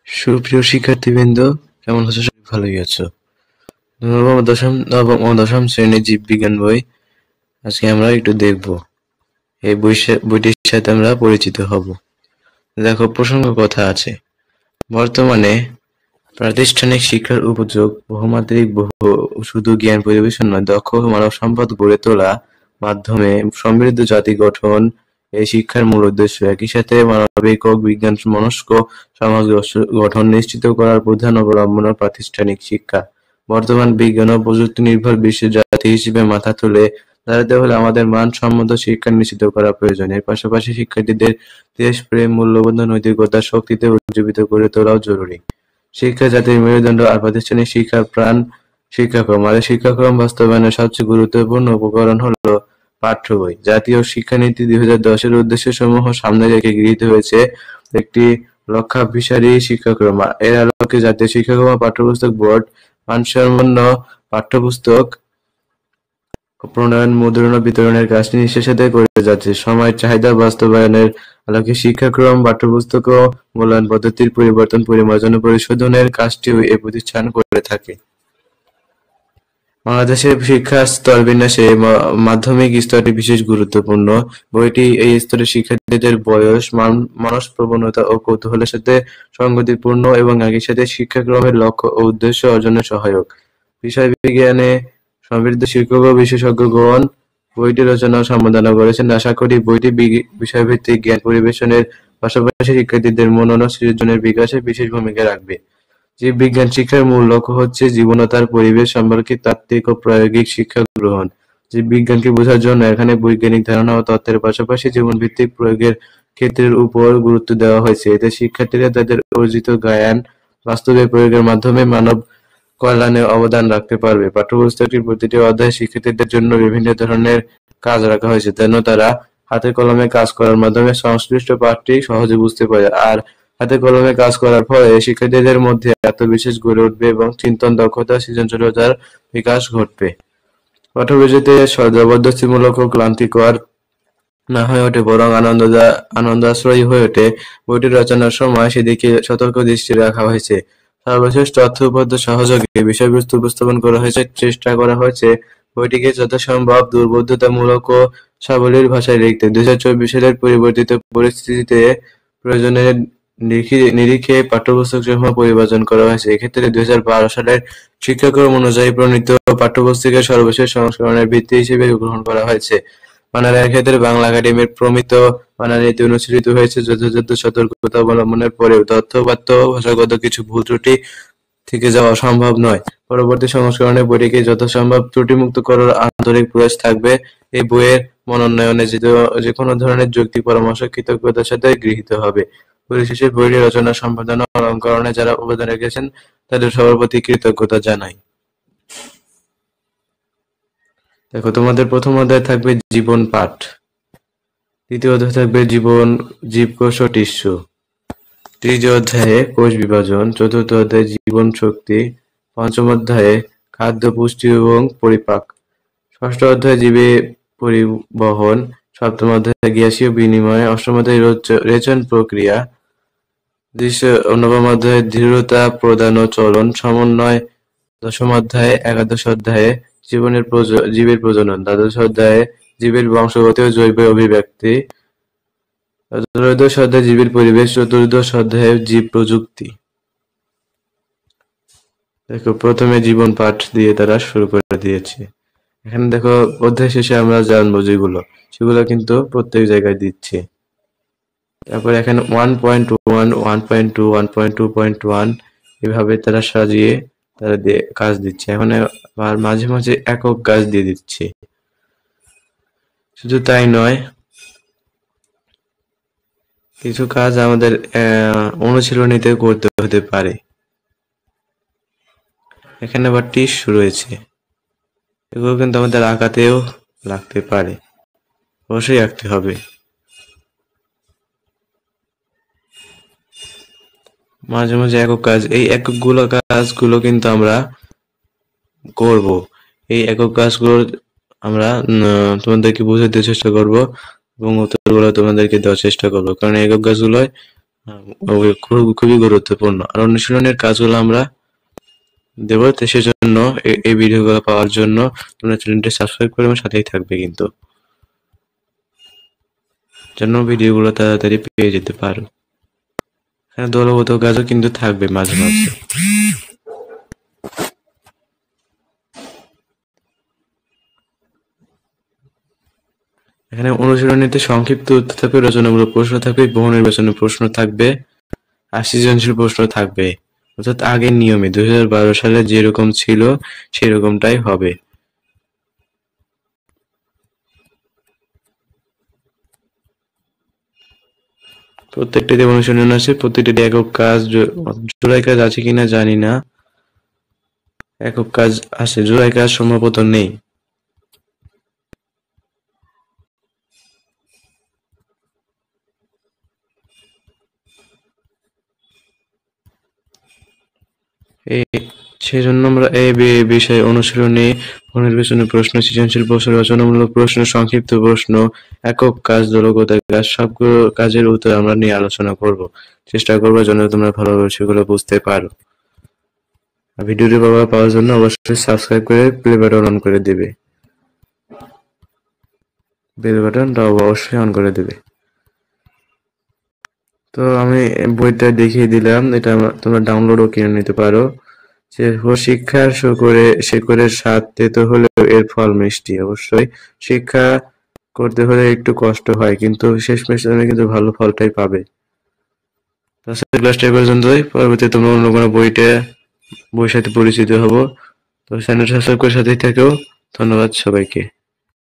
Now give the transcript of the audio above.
সুপ্রিয় শিক্ষার্থীবৃন্দ, কেমন আছো? সবাই ভালোই আছো? নবম ও দশম শ্রেণীর জীববিজ্ঞান বই আজকে আমরা একটু দেখব। এই বইটির সাথে আমরা পরিচিত হব। দেখো, প্রসঙ্গ কথা আছে। বর্তমানে প্রাতিষ্ঠানিক শিক্ষার উপযোগ বহুমাত্রিক, শুধু জ্ঞান পরিবেশন নয়, দক্ষ মানব সম্পদ গড়ে তোলা মাধ্যমে সমৃদ্ধ জাতি গঠন এই শিক্ষার মূল উদ্দেশ্য। একই সাথে মানবিক ও বিজ্ঞান মনস্ক সমাজ গঠন নিশ্চিত করার প্রধান অবলম্বন প্রাতিষ্ঠানিক শিক্ষা। বর্তমান বিজ্ঞান ও প্রযুক্তি নির্ভর বিশ্বের জাতি হিসেবে মাথা তুলে দাঁড়াতে হলে আমাদের মানসম্মত শিক্ষা নিশ্চিত করা প্রয়োজন। এর পাশাপাশি শিক্ষার্থীদের দেশপ্রেম, মূল্যবোধ, নৈতিকতার শক্তিতে উজ্জীবিত করে তোলাও জরুরি। শিক্ষা জাতির মেরুদণ্ড আর প্রাতিষ্ঠানিক শিক্ষার প্রাণ শিক্ষাক্রম। আর এই শিক্ষাক্রম বাস্তবায়নের সবচেয়ে গুরুত্বপূর্ণ উপকরণ হলো পাঠ্য বই। জাতীয় শিক্ষানীতি 2010 এর উদ্দেশ্যসমূহ সামনে রেখে গৃহীত হয়েছে একটি লক্ষ্যাভিসারী শিক্ষাক্রম। এর আলোকে জাতীয় শিক্ষাক্রম ও পাঠ্যপুস্তক বোর্ড মানসম্পন্ন পাঠ্যপুস্তক প্রণয়ন, মুদ্রণ ও বিতরণের কাজটি নিষ্ঠার সাথে করে যাচ্ছে। সময়ের চাহিদা বাস্তবায়নের আলোকে শিক্ষাক্রম, পাঠ্যপুস্তক ও মূল্যায়ন পদ্ধতির পরিবর্তন, পরিমার্জন ও পরিশোধনের কাজটিও এ প্রতিষ্ঠান করে থাকে। বাংলাদেশের শিক্ষা স্তরবিন্যাসে মাধ্যমিক স্তরটি বিশেষ গুরুত্বপূর্ণ। বইটি এই স্তরের শিক্ষার্থীদের বয়স, মানসপ্রবণতা ও কৌতূহলের সাথে সঙ্গতিপূর্ণ এবং একই সাথে শিক্ষাক্রমের লক্ষ্য ও উদ্দেশ্য অর্জনে সহায়ক। বিষয় বিজ্ঞানে সমৃদ্ধ শিক্ষক ও বিশেষজ্ঞগণ বইটি রচনা ও সম্পাদনা করেছেন। আশা করি বইটি বিষয়ভিত্তিক জ্ঞান পরিবেশনের পাশাপাশি শিক্ষার্থীদের মনন ও সৃজনের বিকাশে বিশেষ ভূমিকা রাখবে। জীববিজ্ঞান শিক্ষার মূল লক্ষ্য হচ্ছে জীবন ও তার পরিবেশ সম্পর্কে তাত্ত্বিক ও প্রায়োগিক শিক্ষা গ্রহণ। জীববিজ্ঞানকে বোঝার জন্য এখানে বৈজ্ঞানিক ধারণা ও তত্ত্বের পাশাপাশি জীবনভিত্তিক প্রয়োগের ক্ষেত্রের উপর গুরুত্ব দেওয়া হয়েছে। এতে শিক্ষার্থীরা তাদের অর্জিত জ্ঞান বাস্তবে প্রয়োগের মাধ্যমে মানব কল্যাণে অবদান রাখতে পারবে। পাঠ্যপুস্তকটির প্রতিটি অধ্যায়ে শিক্ষার্থীদের জন্য বিভিন্ন ধরনের কাজ রাখা হয়েছে, যেন তারা হাতে কলমে কাজ করার মাধ্যমে সংশ্লিষ্ট পাঠটি সহজে বুঝতে পারে। আর হাতে কলমে কাজ করার ফলে শিক্ষার্থীদের মধ্যে আত্মবিশ্বাস গড়ে উঠবে এবং চিন্তন দক্ষতা, সৃজনশীলতার বিকাশ ঘটবে। পাঠ্যপুস্তকটি জবরদস্তিমূলক ও ক্লান্তিকর না হয়ে ওঠে, বরং আনন্দাশ্রয়ী হয়ে ওঠে। বইটি রচনার সময় সেদিকে সতর্ক দৃষ্টি রাখা হয়েছে। সর্বশেষ তথ্য উপাত্ত সহযোগে বিষয়বস্তু উপস্থাপন করা হয়েছে। চেষ্টা করা হয়েছে বইটিকে যথাসম্ভব দুর্বোধ্যতামূলক ও সাবলীল ভাষায় লিখতে। 2024 সালের পরিবর্তিত পরিস্থিতিতে প্রয়োজনের নিরিখে পাঠ্যপুস্তকসমূহ পরিবর্তন করা হয়েছে। এক্ষেত্রে 2012 সালের শিক্ষাক্রম অনুযায়ী প্রণীত পাঠ্যপুস্তকের সর্বশেষ সংস্করণের ভিত্তি হিসেবে গ্রহণ করা হয়েছে। বানানের ক্ষেত্রে বাংলা একাডেমির প্রমিত বানান নীতি অনুসৃত হয়েছে। যথাযথ সতর্কতা অবলম্বনের পরেও তথ্যপাত্য ভাষাগত কিছু ভুল ত্রুটি থেকে যাওয়া সম্ভব নয়। পরবর্তী সংস্করণে বইটিকে যথাসম্ভব ত্রুটিমুক্ত করার আন্তরিক প্রয়াস থাকবে। এই বইয়ের মনোনয়নে যেকোনো ধরনের যুক্তি পরামর্শ কৃতজ্ঞতার সাথে গৃহীত হবে। পরিশেষে বইটি রচনা, সম্পাদনা ও অলংকরণে যারা অবদান রেখেছেন তাদের সবার প্রতি কৃতজ্ঞতা জানাই। দেখো, তোমাদের প্রথম অধ্যায় থাকবে জীবন পাঠ, দ্বিতীয় অধ্যায় থাকবে জীবকোষ ও টিস্যু, তৃতীয় অধ্যায়ে কোষ বিভাজন, চতুর্থ অধ্যায়ে জীবন শক্তি, পঞ্চম অধ্যায়ে খাদ্য, পুষ্টি এবং পরিপাক, ষষ্ঠ অধ্যায়ে জীবে পরিবহন, সপ্তম অধ্যায়ে গ্যাসীয় বিনিময়, অষ্টম অধ্যায়ে রেচন প্রক্রিয়া, নবম অধ্যায়ে দৃঢ়তা প্রদান ও চলন সমন্বয়, দশম অধ্যায়ে, একাদশ অধ্যায়ে জীবের প্রজনন, দ্বাদশ অধ্যায়ে জীবের বংশগতি ও জৈব অভিব্যক্তি, ত্রয়োদশ অধ্যায়ে জীবের পরিবেশ, চতুর্দশ অধ্যায়ে জীব প্রযুক্তি। দেখো, প্রথমে জীবন পাঠ দিয়ে তারা শুরু করে দিয়েছে। এখানে দেখো, অধ্যায় শেষে আমরা জানবো সেগুলো কিন্তু প্রত্যেক জায়গায় দিচ্ছে। তারপর এখানে 1.1, 1.2, 1.2.1 এভাবে তারা সাজিয়ে তারা কাজ দিচ্ছে। এখন মাঝে মাঝে একক কাজ দিয়ে দিচ্ছে। শুধু তাই নয়, কিছু কাজ আমাদের অনুশীলনীতে করতে হতে পারে। এখানে আবার টিস্যু রয়েছে, এগুলো কিন্তু আমাদের আঁকাতেও লাগতে পারে, অবশ্যই আঁকতে হবে। মাঝে মাঝে একক কাজ, এই কাজগুলো কিন্তু আমরা করব। এই একক কাজগুলো আমরা তোমাদেরকে বোঝাতে চেষ্টা করব এবং উত্তরগুলো তোমাদেরকে দেওয়ার চেষ্টা করবো, কারণ একক কাজগুলো খুবই গুরুত্বপূর্ণ। আর অনুশীলনের কাজগুলো আমরা দেবো, তো সেজন্য এই ভিডিওগুলো পাওয়ার জন্য তোমরা চ্যানেলটি সাবস্ক্রাইব করে আমার সাথেই থাকবে কিন্তু, যেন ভিডিওগুলো তাড়াতাড়ি পেয়ে যেতে পারো। হ্যাঁ, দলগত কাজও কিন্তু থাকবে মাঝে মাঝে। এখানে অনুশীলনীতে সংক্ষিপ্ত উত্তর থাকবে, রচনামূলক প্রশ্ন থাকবে, বহু নির্বাচনী প্রশ্ন থাকবে, আর সৃজনশীল প্রশ্ন থাকবে। অর্থাৎ আগের নিয়মে 2012 সালে যেরকম ছিল সেরকমটাই হবে। প্রত্যেকটাতে অনুশীলন আছে, প্রত্যেকটাতে একক কাজ, জোড়ায় কাজ আছে কিনা জানি না। একক কাজ আছে, জোড়ায় কাজ সম্ভবত নেই। সেজন্য আমরা এই বিষয়ে অনুশীলনী, পুনর্বিবেচনী প্রশ্ন, সৃজনশীল প্রশ্ন, রচনামূলক প্রশ্ন, সংক্ষিপ্ত প্রশ্ন, একক কাজ, দলগত কাজ, সবগুলো কাজের উত্তর আমরা নিয়ে আলোচনা করব। চেষ্টা করবো যেন তোমরা ভালোভাবে সেগুলো বুঝতে পারো। ভিডিওটি পাওয়ার জন্য অবশ্যই সাবস্ক্রাইব করে প্লে বাটন অন করে দেবে, বেল বাটনটা অবশ্যই অন করে দেবে। তো আমি বইটা দেখিয়ে দিলাম, এটা তোমরা ডাউনলোডও কিনে নিতে পারো। যে শিক্ষার শেকড়ের স্বাদ তেতো হলেও এর ফল মিষ্টি। অবশ্যই শিক্ষা করতে হলে একটু কষ্ট হয়, কিন্তু শেষমেশ তুমি কিন্তু ভালো ফলটাই পাবে। তাছাড়া ক্লাসটা এই পর্যন্তই। পরবর্তীতে তোমরা অন্য কোনো বইয়ের সাথে পরিচিত হবো। তো চ্যানেল সাবস্ক্রাইব করে সাথেই থেকো। ধন্যবাদ সবাইকে।